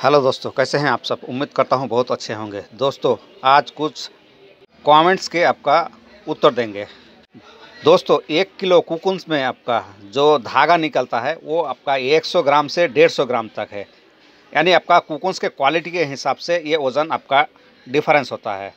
Hello दोस्तों, कैसे हैं आप सब। उम्मीद करता हूं बहुत अच्छे होंगे। दोस्तों आज कुछ कमेंट्स के आपका उत्तर देंगे। दोस्तों 1 किलो कुकुन्स में आपका जो धागा निकलता है वो आपका 100 ग्राम से 150 ग्राम तक है। यानी आपका कुकुन्स के क्वालिटी के हिसाब से ये वज़न आपका डिफरेंस होता है।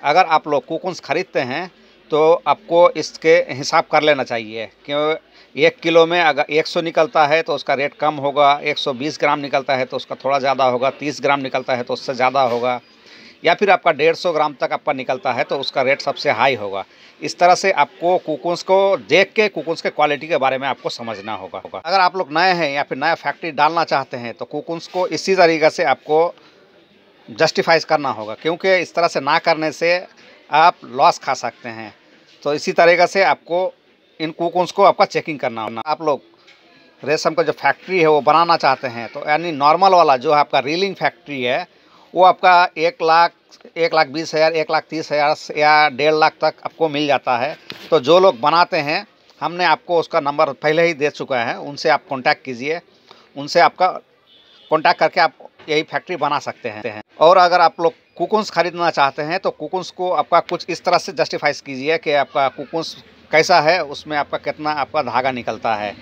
अगर आप लोग कुकुन्स ख़रीदते हैं तो आपको इसके हिसाब कर लेना चाहिए, क्यों 1 किलो में अगर 100 निकलता है तो उसका रेट कम होगा, 120 ग्राम निकलता है तो उसका थोड़ा ज़्यादा होगा, 30 ग्राम निकलता है तो उससे ज़्यादा होगा, या फिर आपका 150 ग्राम तक आपका निकलता है तो उसका रेट सबसे हाई होगा। इस तरह से आपको कुकुन्स को देख के कुकुन्स के क्वालिटी के बारे में आपको समझना होगा। अगर आप लोग नए हैं या फिर नया फैक्ट्री डालना चाहते हैं तो कुकुन्स को इसी तरीक़े से आपको जस्टिफाइज करना होगा, क्योंकि इस तरह से ना करने से आप लॉस खा सकते हैं। तो इसी तरीक़े से आपको इन कुकुन्स को आपका चेकिंग करना होगा। आप लोग रेशम का जो फैक्ट्री है वो बनाना चाहते हैं तो यानी नॉर्मल वाला जो आपका रीलिंग फैक्ट्री है वो आपका 1,20,000, 1,30,000 या 1.5 लाख तक आपको मिल जाता है। तो जो लोग बनाते हैं, हमने आपको उसका नंबर पहले ही दे चुका है, उनसे आप कांटेक्ट कीजिए, उनसे आपका कांटेक्ट करके आप यही फैक्ट्री बना सकते हैं। और अगर आप लोग कुकुन्स ख़रीदना चाहते हैं तो कुकुन्स को आपका कुछ इस तरह से जस्टिफाइज कीजिए कि आपका कुकुन्स कैसा है, उसमें आपका कितना आपका धागा निकलता है,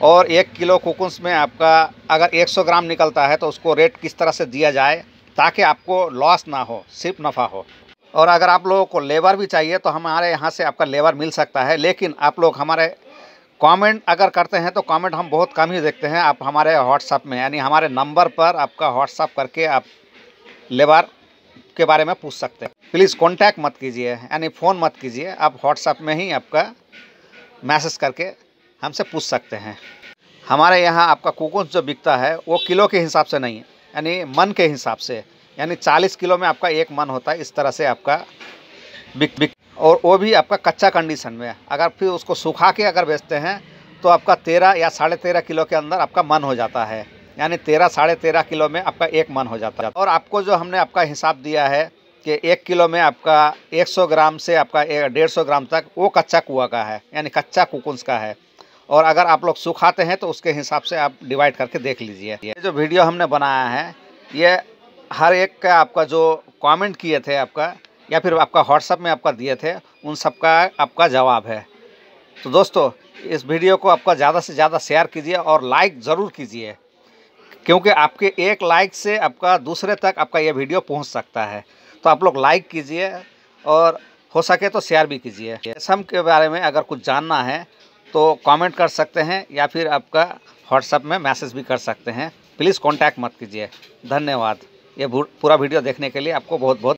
और 1 किलो कुकुन्स में आपका अगर 100 ग्राम निकलता है तो उसको रेट किस तरह से दिया जाए ताकि आपको लॉस ना हो, सिर्फ नफ़ा हो। और अगर आप लोगों को लेबर भी चाहिए तो हमारे यहाँ से आपका लेबर मिल सकता है, लेकिन आप लोग हमारे कमेंट अगर करते हैं तो कमेंट हम बहुत कम ही देखते हैं। आप हमारे व्हाट्सएप में यानी हमारे नंबर पर आपका व्हाट्सएप करके आप लेबर के बारे में पूछ सकते हैं। प्लीज़ कांटेक्ट मत कीजिए, यानी फ़ोन मत कीजिए, आप व्हाट्सएप में ही आपका मैसेज करके हमसे पूछ सकते हैं। हमारे यहाँ आपका कुकुन्स जो बिकता है वो किलो के हिसाब से नहीं है, यानी मन के हिसाब से, यानी 40 किलो में आपका 1 मन होता है। इस तरह से आपका बिक और वो भी आपका कच्चा कंडीशन में। अगर फिर उसको सुखा के अगर बेचते हैं तो आपका 13 या 13.5 किलो के अंदर आपका मन हो जाता है, यानी 13 साढ़े 13 किलो में आपका 1 मन हो जाता है। और आपको जो हमने आपका हिसाब दिया है कि 1 किलो में आपका 100 ग्राम से आपका 150 ग्राम तक वो कच्चा कुआ का है, यानी कच्चा कुकुन्स का है। और अगर आप लोग सुखाते हैं तो उसके हिसाब से आप डिवाइड करके देख लीजिए। ये जो वीडियो हमने बनाया है ये हर एक का आपका जो कमेंट किए थे आपका या फिर आपका व्हाट्सएप में आपका दिए थे उन सब का आपका जवाब है। तो दोस्तों इस वीडियो को आपका ज़्यादा से ज़्यादा शेयर कीजिए और लाइक ज़रूर कीजिए, क्योंकि आपके एक लाइक से आपका दूसरे तक आपका ये वीडियो पहुंच सकता है। तो आप लोग लाइक कीजिए और हो सके तो शेयर भी कीजिए। रेशम के बारे में अगर कुछ जानना है तो कमेंट कर सकते हैं या फिर आपका व्हाट्सएप में मैसेज भी कर सकते हैं। प्लीज़ कांटेक्ट मत कीजिए। धन्यवाद। ये पूरा वीडियो देखने के लिए आपको बहुत बहुत